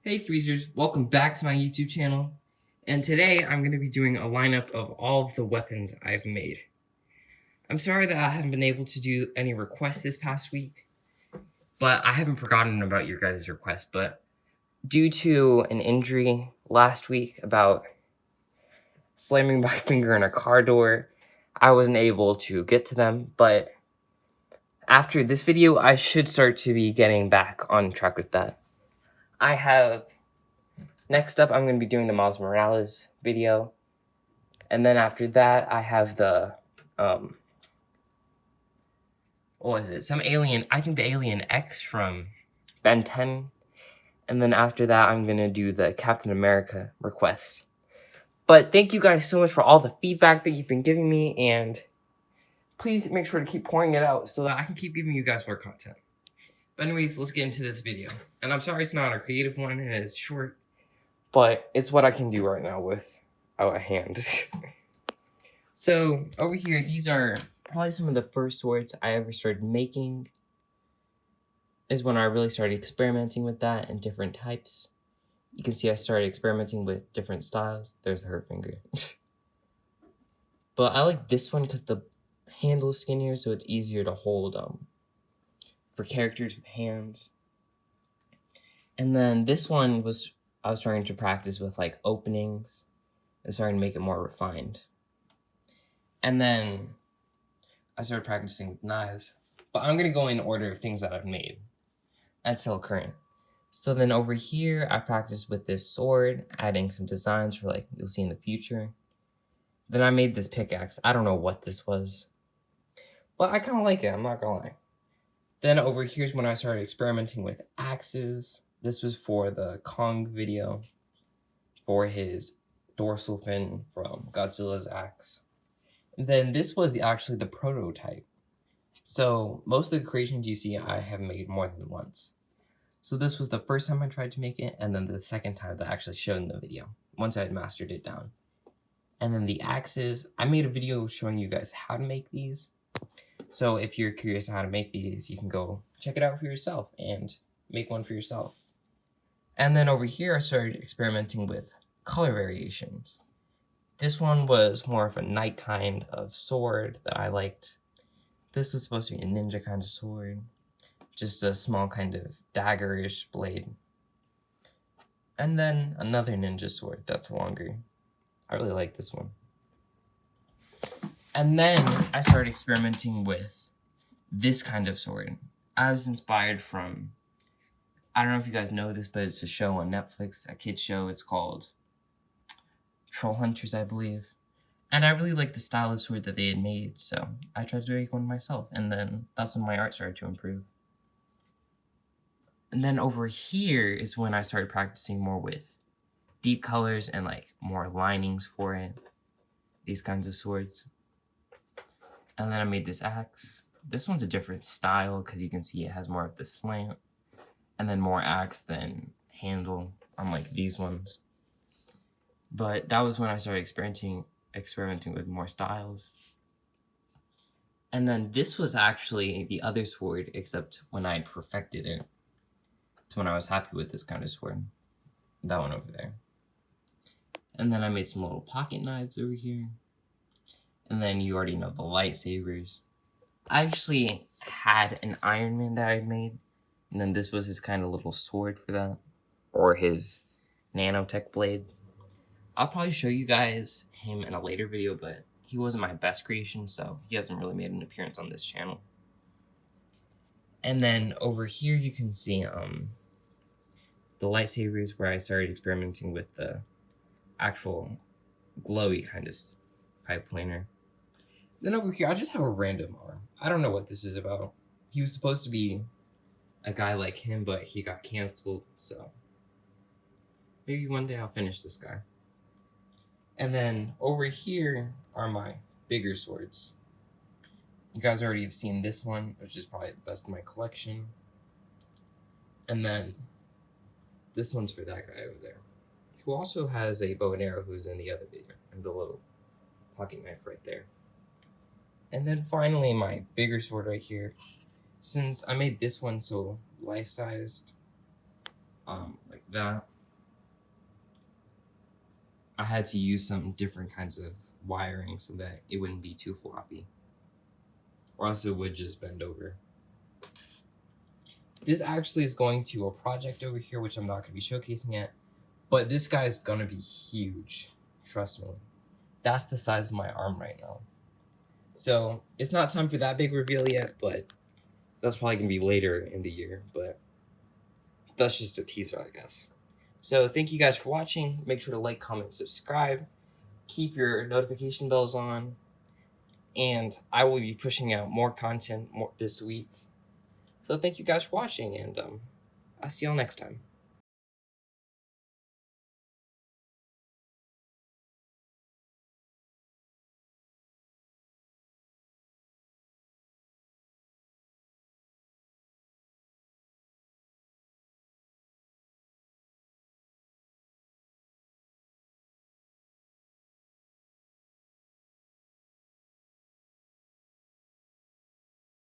Hey Freezers, welcome back to my YouTube channel. And today I'm going to be doing a lineup of all of the weapons I've made. I'm sorry that I haven't been able to do any requests this past week, but I haven't forgotten about your guys' requests. But due to an injury last week about slamming my finger in a car door, I wasn't able to get to them. But after this video, I should start to be getting back on track with that. Next up, I'm going to be doing the Miles Morales video. And then after that, I have the, some alien, I think the Alien X from Ben 10. And then after that, I'm going to do the Captain America request. But thank you guys so much for all the feedback that you've been giving me. And please make sure to keep pouring it out so that I can keep giving you guys more content. But anyways, let's get into this video. And I'm sorry it's not a creative one and it's short, but it's what I can do right now without a hand. So over here, these are probably some of the first swords I ever started making. Is when I really started experimenting with that and different types. You can see I started experimenting with different styles. There's the hurt finger. But I like this one because the handle is skinnier, so it's easier to hold for characters with hands. And then this one I was starting to practice with like openings and starting to make it more refined. And then I started practicing with knives. But I'm going to go in order of things that I've made and still current. So then over here, I practiced with this sword, adding some designs for like you'll see in the future. Then I made this pickaxe. I don't know what this was, but I kind of like it. I'm not going to lie. Then over here's when I started experimenting with axes. This was for the Kong video for his dorsal fin from Godzilla's axe. And then this was actually the prototype. So most of the creations you see I have made more than once. So this was the first time I tried to make it, and then the second time that I actually showed in the video, once I had mastered it down. And then the axes, I made a video showing you guys how to make these. So if you're curious on how to make these, you can go check it out for yourself and make one for yourself. And then over here, I started experimenting with color variations. This one was more of a knight kind of sword that I liked. This was supposed to be a ninja kind of sword. Just a small kind of daggerish blade. And then another ninja sword that's longer. I really like this one. And then I started experimenting with this kind of sword. I was inspired from, I don't know if you guys know this, but it's a show on Netflix, a kid's show. It's called Troll Hunters, I believe. And I really liked the style of sword that they had made, so I tried to make one myself. And then that's when my art started to improve. And then over here is when I started practicing more with deep colors and like more linings for it. These kinds of swords. And then I made this axe. This one's a different style because you can see it has more of the slant. And then more axe than handle, unlike these ones. But that was when I started experimenting with more styles. And then this was actually the other sword, except when I had perfected it. To when I was happy with this kind of sword. That one over there. And then I made some little pocket knives over here. And then you already know the lightsabers. I actually had an Iron Man that I made. And then this was his kind of little sword for that. Or his nanotech blade. I'll probably show you guys him in a later video, but he wasn't my best creation, so he hasn't really made an appearance on this channel. And then over here you can see the lightsabers where I started experimenting with the actual glowy kind of pipe planer. Then over here, I just have a random arm. I don't know what this is about. He was supposed to be a guy like him, but he got canceled, so maybe one day I'll finish this guy. And then over here are my bigger swords. You guys already have seen this one, which is probably the best in my collection. And then this one's for that guy over there, who also has a bow and arrow who's in the other video, and the little pocket knife right there. And then finally, my bigger sword right here. Since I made this one so life-sized, like that, I had to use some different kinds of wiring so that it wouldn't be too floppy, or else it would just bend over. This actually is going to a project over here, which I'm not going to be showcasing yet, but this guy is going to be huge. Trust me. That's the size of my arm right now. So it's not time for that big reveal yet, but that's probably going to be later in the year, but that's just a teaser, I guess. So thank you guys for watching. Make sure to like, comment, subscribe. Keep your notification bells on. And I will be pushing out more content this week. So thank you guys for watching, and I'll see y'all next time.